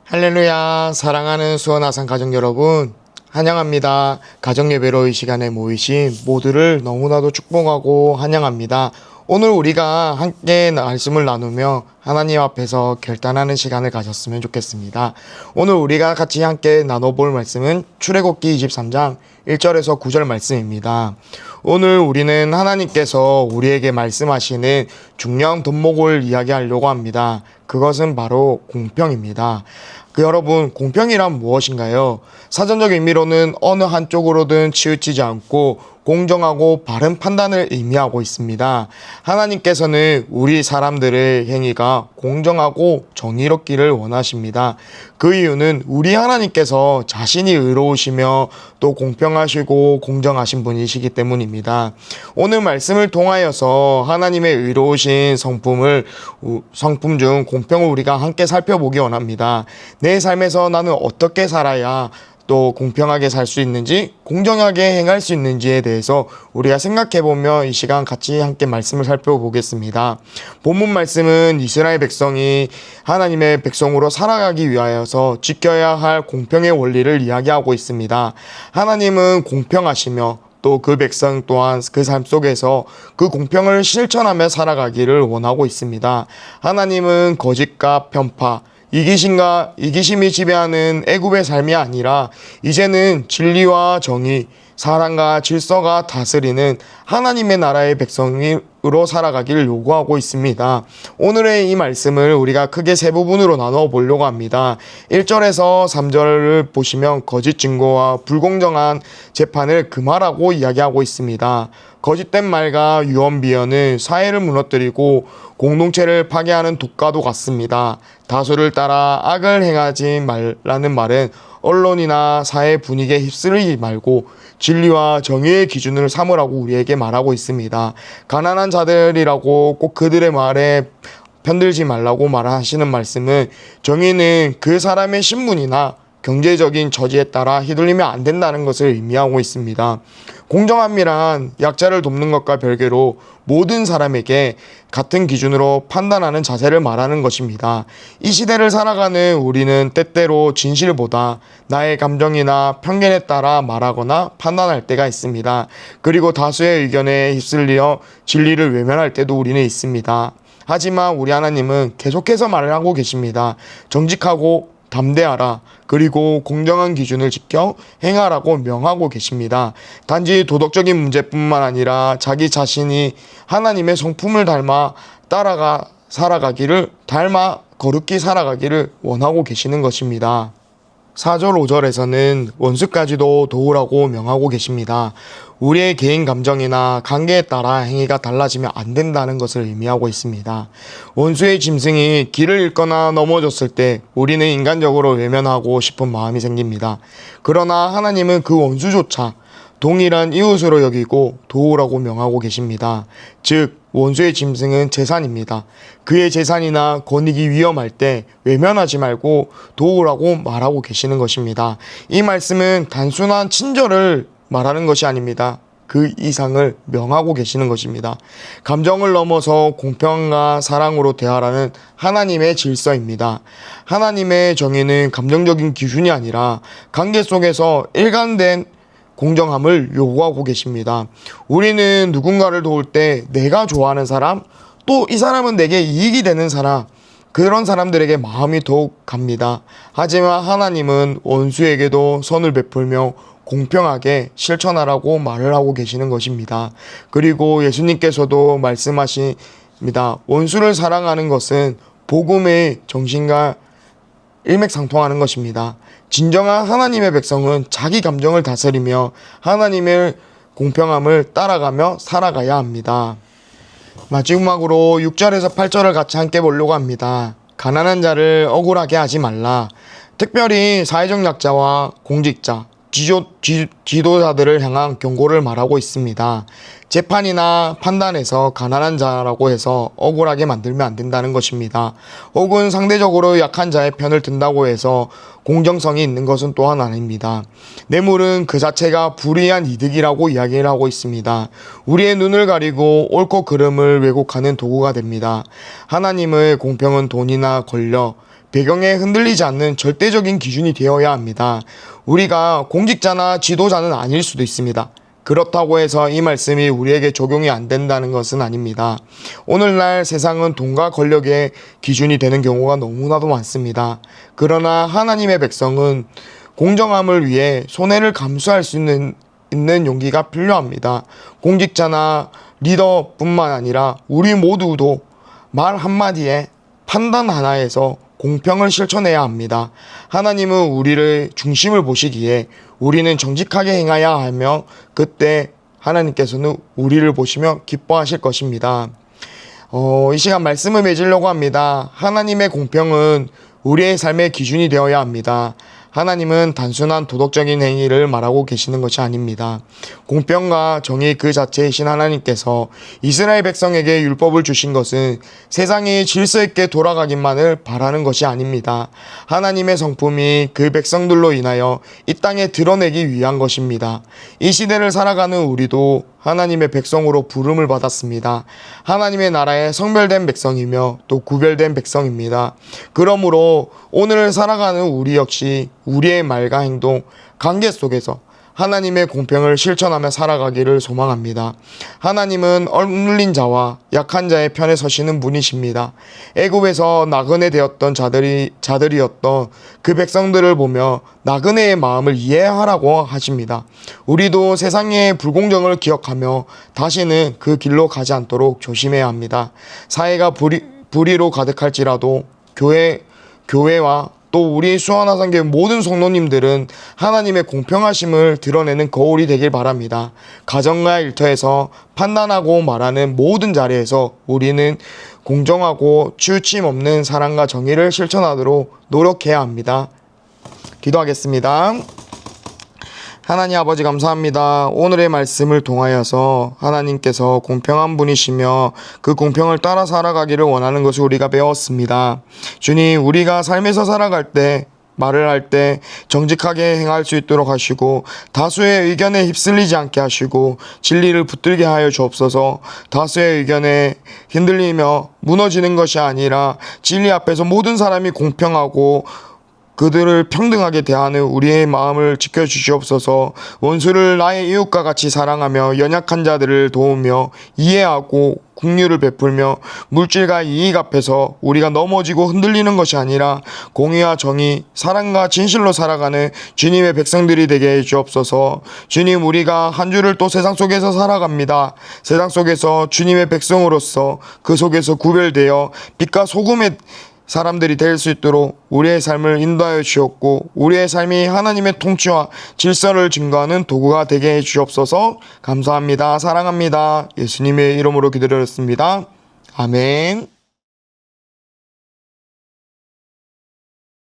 할렐루야. 사랑하는 수원아산 가족 여러분, 환영합니다. 가정예배로 이 시간에 모이신 모두를 너무나도 축복하고 환영합니다. 오늘 우리가 함께 말씀을 나누며 하나님 앞에서 결단하는 시간을 가졌으면 좋겠습니다. 오늘 우리가 같이 함께 나눠볼 말씀은 출애굽기 23장 1절에서 9절 말씀입니다. 오늘 우리는 하나님께서 우리에게 말씀하시는 중요한 덕목을 이야기하려고 합니다. 그것은 바로 공평입니다. 여러분, 공평이란 무엇인가요? 사전적 의미로는 어느 한쪽으로든 치우치지 않고 공정하고 바른 판단을 의미하고 있습니다. 하나님께서는 우리 사람들의 행위가 공정하고 정의롭기를 원하십니다. 그 이유는 우리 하나님께서 자신이 의로우시며 또 공평하시고 공정하신 분이시기 때문입니다. 오늘 말씀을 통하여서 하나님의 의로우신 성품 중 공평을 우리가 함께 살펴보기 원합니다. 내 삶에서 나는 어떻게 살아야 또 공평하게 살 수 있는지, 공정하게 행할 수 있는지에 대해서 우리가 생각해보며 이 시간 같이 함께 말씀을 살펴보겠습니다. 본문 말씀은 이스라엘 백성이 하나님의 백성으로 살아가기 위하여서 지켜야 할 공평의 원리를 이야기하고 있습니다. 하나님은 공평하시며 또 그 백성 또한 그 삶 속에서 그 공평을 실천하며 살아가기를 원하고 있습니다. 하나님은 거짓과 편파, 이기심이 지배하는 애굽의 삶이 아니라 이제는 진리와 정의, 사랑과 질서가 다스리는 하나님의 나라의 백성으로 살아가기를 요구하고 있습니다. 오늘의 이 말씀을 우리가 크게 세 부분으로 나눠 보려고 합니다. 1절에서 3절을 보시면 거짓 증거와 불공정한 재판을 금하라고 이야기하고 있습니다. 거짓된 말과 유언 비어는 사회를 무너뜨리고 공동체를 파괴하는 독과도 같습니다. 다수를 따라 악을 행하지 말라는 말은 언론이나 사회 분위기에 휩쓸리지 말고 진리와 정의의 기준을 삼으라고 우리에게 말하고 있습니다. 가난한 자들이라고 꼭 그들의 말에 편들지 말라고 말하시는 말씀은 정의는 그 사람의 신분이나 경제적인 처지에 따라 휘둘리면 안 된다는 것을 의미하고 있습니다. 공정함이란 약자를 돕는 것과 별개로 모든 사람에게 같은 기준으로 판단하는 자세를 말하는 것입니다. 이 시대를 살아가는 우리는 때때로 진실보다 나의 감정이나 편견에 따라 말하거나 판단할 때가 있습니다. 그리고 다수의 의견에 휩쓸려 진리를 외면할 때도 우리는 있습니다. 하지만 우리 하나님은 계속해서 말을 하고 계십니다. 정직하고 담대하라. 그리고 공정한 기준을 지켜 행하라고 명하고 계십니다. 단지 도덕적인 문제뿐만 아니라 자기 자신이 하나님의 성품을 닮아 거룩히 살아가기를 원하고 계시는 것입니다. 4절 5절에서는 원수까지도 도우라고 명하고 계십니다. 우리의 개인 감정이나 관계에 따라 행위가 달라지면 안 된다는 것을 의미하고 있습니다. 원수의 짐승이 길을 잃거나 넘어졌을 때 우리는 인간적으로 외면하고 싶은 마음이 생깁니다. 그러나 하나님은 그 원수조차 동일한 이웃으로 여기고 도우라고 명하고 계십니다. 즉 원수의 짐승은 재산입니다. 그의 재산이나 권익이 위험할 때 외면하지 말고 도우라고 말하고 계시는 것입니다. 이 말씀은 단순한 친절을 말하는 것이 아닙니다. 그 이상을 명하고 계시는 것입니다. 감정을 넘어서 공평과 사랑으로 대하라는 하나님의 질서입니다. 하나님의 정의는 감정적인 기준이 아니라 관계 속에서 일관된 공정함을 요구하고 계십니다. 우리는 누군가를 도울 때 내가 좋아하는 사람, 또 이 사람은 내게 이익이 되는 사람, 그런 사람들에게 마음이 더욱 갑니다. 하지만 하나님은 원수에게도 선을 베풀며 공평하게 실천하라고 말을 하고 계시는 것입니다. 그리고 예수님께서도 말씀하십니다. 원수를 사랑하는 것은 복음의 정신과 일맥상통하는 것입니다. 진정한 하나님의 백성은 자기 감정을 다스리며 하나님의 공평함을 따라가며 살아가야 합니다. 마지막으로 6절에서 8절을 같이 함께 보려고 합니다. 가난한 자를 억울하게 하지 말라. 특별히 사회적 약자와 공직자, 지도자들을 향한 경고를 말하고 있습니다. 재판이나 판단에서 가난한 자라고 해서 억울하게 만들면 안 된다는 것입니다. 혹은 상대적으로 약한 자의 편을 든다고 해서 공정성이 있는 것은 또한 아닙니다. 뇌물은 그 자체가 불이한 이득이라고 이야기를 하고 있습니다. 우리의 눈을 가리고 옳고 그름을 왜곡하는 도구가 됩니다. 하나님의 공평은 돈이나 권력, 배경에 흔들리지 않는 절대적인 기준이 되어야 합니다. 우리가 공직자나 지도자는 아닐 수도 있습니다. 그렇다고 해서 이 말씀이 우리에게 적용이 안 된다는 것은 아닙니다. 오늘날 세상은 돈과 권력의 기준이 되는 경우가 너무나도 많습니다. 그러나 하나님의 백성은 공정함을 위해 손해를 감수할 수 있는 용기가 필요합니다. 공직자나 리더뿐만 아니라 우리 모두도 말 한마디에 판단 하나에서 공평을 실천해야 합니다. 하나님은 우리를 중심을 보시기에 우리는 정직하게 행해야 하며 그때 하나님께서는 우리를 보시며 기뻐하실 것입니다. 이 시간 말씀을 맺으려고 합니다. 하나님의 공평은 우리의 삶의 기준이 되어야 합니다. 하나님은 단순한 도덕적인 행위를 말하고 계시는 것이 아닙니다. 공평과 정의 그 자체이신 하나님께서 이스라엘 백성에게 율법을 주신 것은 세상이 질서 있게 돌아가기만을 바라는 것이 아닙니다. 하나님의 성품이 그 백성들로 인하여 이 땅에 드러내기 위한 것입니다. 이 시대를 살아가는 우리도 하나님의 백성으로 부름을 받았습니다. 하나님의 나라에 성별된 백성이며 또 구별된 백성입니다. 그러므로 오늘 살아가는 우리 역시 우리의 말과 행동, 관계 속에서 하나님의 공평을 실천하며 살아가기를 소망합니다. 하나님은 억눌린 자와 약한 자의 편에 서시는 분이십니다. 애굽에서 나그네 되었던 자들이었던 그 백성들을 보며 나그네의 마음을 이해하라고 하십니다. 우리도 세상의 불공정을 기억하며 다시는 그 길로 가지 않도록 조심해야 합니다. 사회가 불의로 가득할지라도 교회와 또 우리 수원하산교회 모든 성도님들은 하나님의 공평하심을 드러내는 거울이 되길 바랍니다. 가정과 일터에서 판단하고 말하는 모든 자리에서 우리는 공정하고 치우침 없는 사랑과 정의를 실천하도록 노력해야 합니다. 기도하겠습니다. 하나님 아버지 감사합니다. 오늘의 말씀을 통하여서 하나님께서 공평한 분이시며 그 공평을 따라 살아가기를 원하는 것을 우리가 배웠습니다. 주님, 우리가 삶에서 살아갈 때 말을 할 때 정직하게 행할 수 있도록 하시고 다수의 의견에 휩쓸리지 않게 하시고 진리를 붙들게 하여 주옵소서. 다수의 의견에 흔들리며 무너지는 것이 아니라 진리 앞에서 모든 사람이 공평하고 그들을 평등하게 대하는 우리의 마음을 지켜주시옵소서. 원수를 나의 이웃과 같이 사랑하며 연약한 자들을 도우며 이해하고 긍휼을 베풀며 물질과 이익 앞에서 우리가 넘어지고 흔들리는 것이 아니라 공의와 정의, 사랑과 진실로 살아가는 주님의 백성들이 되게 해 주옵소서. 주님, 우리가 한 주를 또 세상 속에서 살아갑니다. 세상 속에서 주님의 백성으로서 그 속에서 구별되어 빛과 소금의 사람들이 될 수 있도록 우리의 삶을 인도하여 주옵고 우리의 삶이 하나님의 통치와 질서를 증거하는 도구가 되게 해 주옵소서. 감사합니다. 사랑합니다. 예수님의 이름으로 기도드렸습니다. 아멘.